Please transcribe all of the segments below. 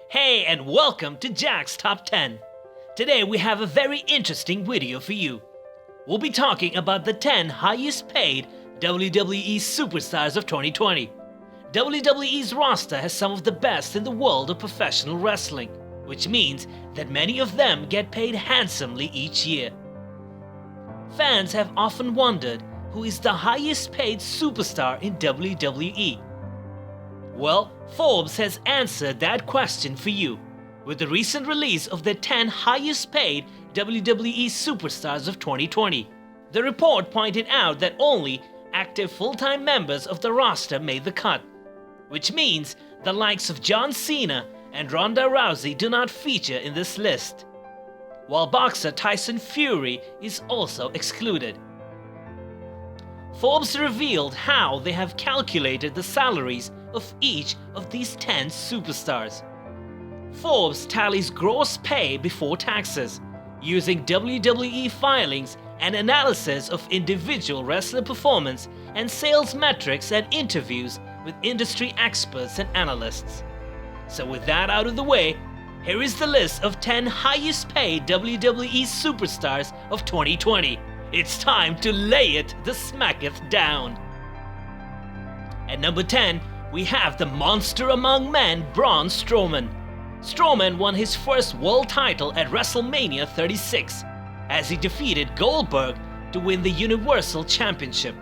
Hey, and welcome to Jack's Top 10. Today we have a very interesting video for you. We'll be talking about the 10 highest paid WWE superstars of 2020. WWE's roster has some of the best in the world of professional wrestling, which means that many of them get paid handsomely each year. Fans have often wondered who is the highest paid superstar in WWE. Well, Forbes has answered that question for you with the recent release of the 10 highest paid WWE superstars of 2020. The report pointed out that only active full-time members of the roster made the cut, which means the likes of John Cena and Ronda Rousey do not feature in this list, while boxer Tyson Fury is also excluded. Forbes revealed how they have calculated the salaries of each of these 10 superstars. Forbes tallies gross pay before taxes, using WWE filings and analysis of individual wrestler performance and sales metrics and interviews with industry experts and analysts. So with that out of the way, here is the list of 10 highest paid WWE superstars of 2020. It's time to lay it the smacketh down. At number 10, we have the monster among men, Braun Strowman. Strowman won his first world title at WrestleMania 36 as he defeated Goldberg to win the Universal Championship.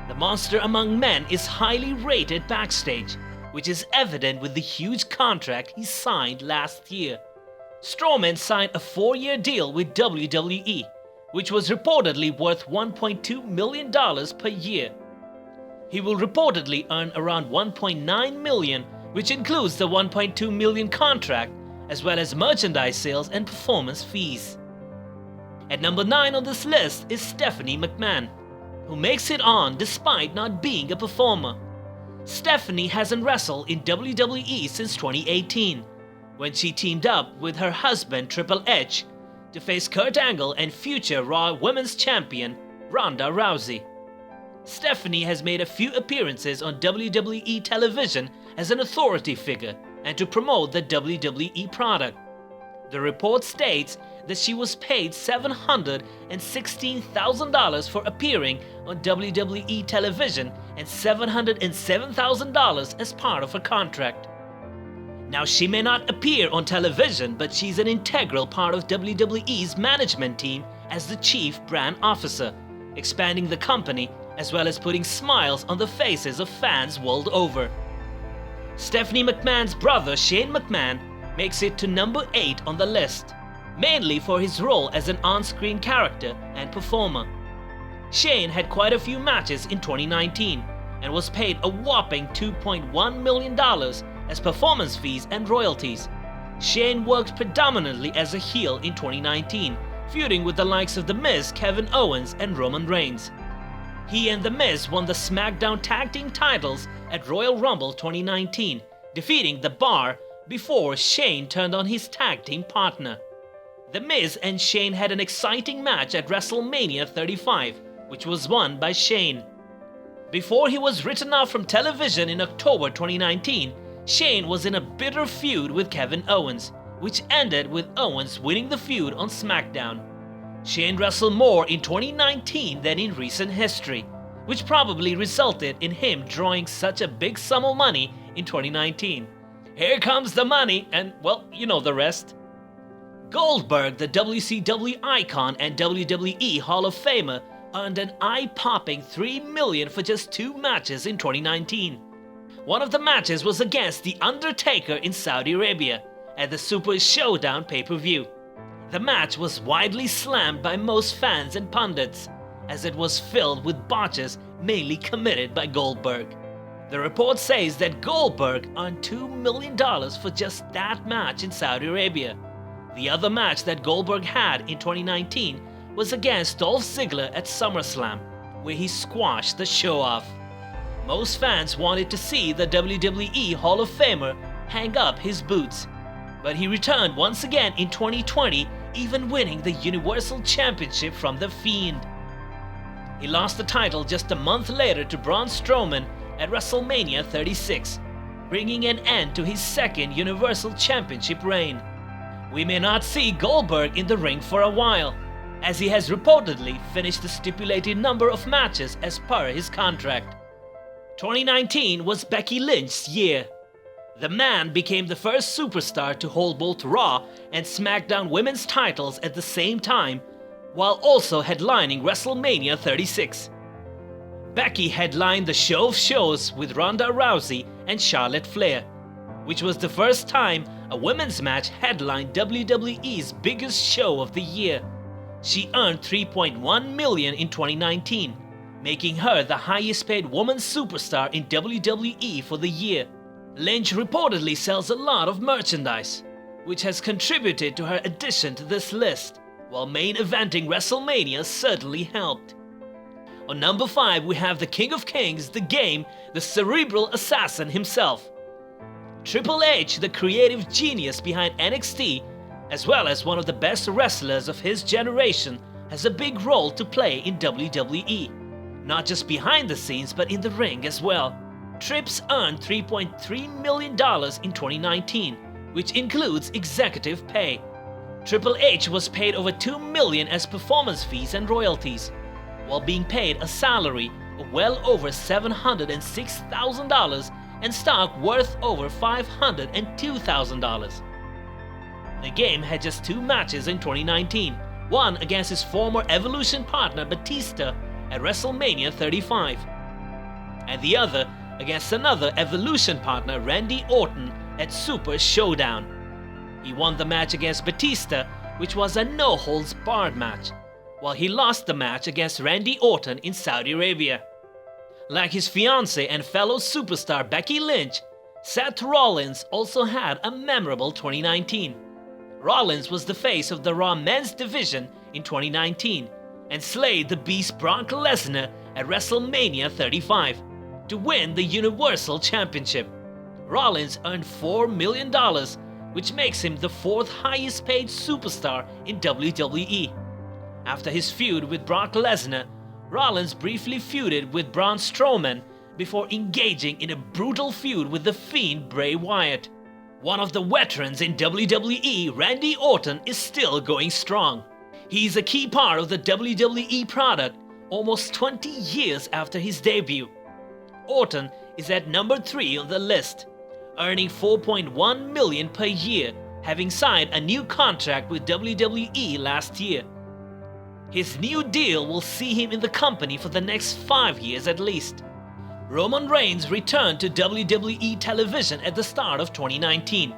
The monster among men is highly rated backstage, which is evident with the huge contract he signed last year. Strowman signed a 4-year deal with WWE, which was reportedly worth $1.2 million per year. He will reportedly earn around $1.9 million, which includes the $1.2 million contract, as well as merchandise sales and performance fees. At number 9 on this list is Stephanie McMahon, who makes it on despite not being a performer. Stephanie hasn't wrestled in WWE since 2018, when she teamed up with her husband Triple H to face Kurt Angle and future Raw Women's Champion Ronda Rousey. Stephanie has made a few appearances on WWE television as an authority figure and to promote the WWE product. The report states that she was paid $716,000 for appearing on WWE television and $707,000 as part of her contract. Now, she may not appear on television, but she's an integral part of WWE's management team as the chief brand officer, expanding the company as well as putting smiles on the faces of fans world over. Stephanie McMahon's brother Shane McMahon makes it to number 8 on the list, mainly for his role as an on-screen character and performer. Shane had quite a few matches in 2019 and was paid a whopping $2.1 million as performance fees and royalties. Shane worked predominantly as a heel in 2019, feuding with the likes of The Miz, Kevin Owens, and Roman Reigns. He and The Miz won the SmackDown Tag Team titles at Royal Rumble 2019, defeating The Bar before Shane turned on his tag team partner. The Miz and Shane had an exciting match at WrestleMania 35, which was won by Shane. Before he was written off from television in October 2019, Shane was in a bitter feud with Kevin Owens, which ended with Owens winning the feud on SmackDown. Shane wrestled more in 2019 than in recent history, which probably resulted in him drawing such a big sum of money in 2019. Here comes the money, and well, you know the rest. Goldberg, the WCW icon and WWE Hall of Famer, earned an eye-popping $3 million for just 2 matches in 2019. One of the matches was against The Undertaker in Saudi Arabia at the Super Showdown pay-per-view. The match was widely slammed by most fans and pundits, as it was filled with botches mainly committed by Goldberg. The report says that Goldberg earned $2 million for just that match in Saudi Arabia. The other match that Goldberg had in 2019 was against Dolph Ziggler at SummerSlam, where he squashed the show off. Most fans wanted to see the WWE Hall of Famer hang up his boots, but he returned once again in 2020, even winning the Universal Championship from The Fiend. He lost the title just a month later to Braun Strowman at WrestleMania 36, bringing an end to his second Universal Championship reign. We may not see Goldberg in the ring for a while, as he has reportedly finished the stipulated number of matches as per his contract. 2019 was Becky Lynch's year. The man became the first superstar to hold both Raw and SmackDown women's titles at the same time, while also headlining WrestleMania 36. Becky headlined the show of shows with Ronda Rousey and Charlotte Flair, which was the first time a women's match headlined WWE's biggest show of the year. She earned $3.1 million in 2019, making her the highest paid woman superstar in WWE for the year. Lynch reportedly sells a lot of merchandise, which has contributed to her addition to this list, while main eventing WrestleMania certainly helped. On number 5 we have the King of Kings, the Game, the cerebral assassin himself. Triple H, the creative genius behind NXT, as well as one of the best wrestlers of his generation, has a big role to play in WWE. Not just behind the scenes, but in the ring as well. Trips earned $3.3 million in 2019, which includes executive pay. Triple H was paid over $2 million as performance fees and royalties, while being paid a salary of well over $706,000 and stock worth over $502,000. The Game had just 2 matches in 2019, one against his former Evolution partner Batista at WrestleMania 35, and the other against another Evolution partner Randy Orton at Super Showdown. He won the match against Batista, which was a no-holds-barred match, while he lost the match against Randy Orton in Saudi Arabia. Like his fiancée and fellow superstar Becky Lynch, Seth Rollins also had a memorable 2019. Rollins was the face of the Raw men's division in 2019 and slayed the Beast Brock Lesnar at WrestleMania 35 to win the Universal Championship. Rollins earned $4 million, which makes him the 4th highest paid superstar in WWE. After his feud with Brock Lesnar, Rollins briefly feuded with Braun Strowman before engaging in a brutal feud with the Fiend Bray Wyatt. One of the veterans in WWE, Randy Orton, is still going strong. He's a key part of the WWE product almost 20 years after his debut. Orton is at number 3 on the list, earning $4.1 million per year, having signed a new contract with WWE last year. His new deal will see him in the company for the next 5 years at least. Roman Reigns returned to WWE television at the start of 2019,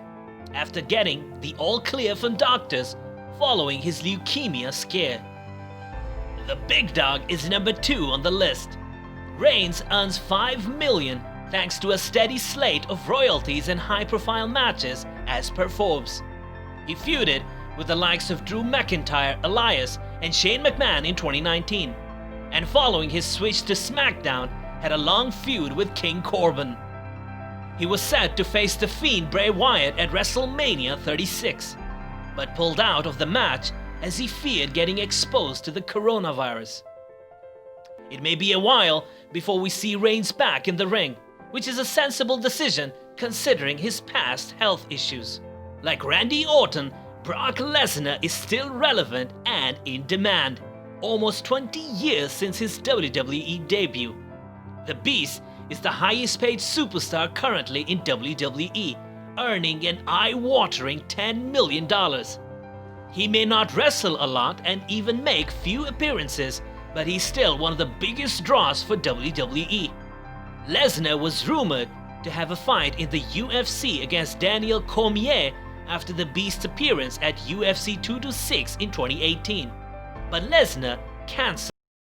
after getting the all-clear from doctors following his leukemia scare. The big dog is number 2 on the list. Reigns earns $5 million thanks to a steady slate of royalties and high-profile matches as per Forbes. He feuded with the likes of Drew McIntyre, Elias, and Shane McMahon in 2019, and following his switch to SmackDown, had a long feud with King Corbin. He was set to face the Fiend Bray Wyatt at WrestleMania 36, but pulled out of the match as he feared getting exposed to the coronavirus. It may be a while before we see Reigns back in the ring, which is a sensible decision considering his past health issues. Like Randy Orton, Brock Lesnar is still relevant and in demand, almost 20 years since his WWE debut. The Beast is the highest paid superstar currently in WWE, earning an eye-watering $10 million. He may not wrestle a lot and even make few appearances, but he's still one of the biggest draws for WWE. Lesnar was rumored to have a fight in the UFC against Daniel Cormier after the Beast's appearance at UFC 226 in 2018, but Lesnar canceled.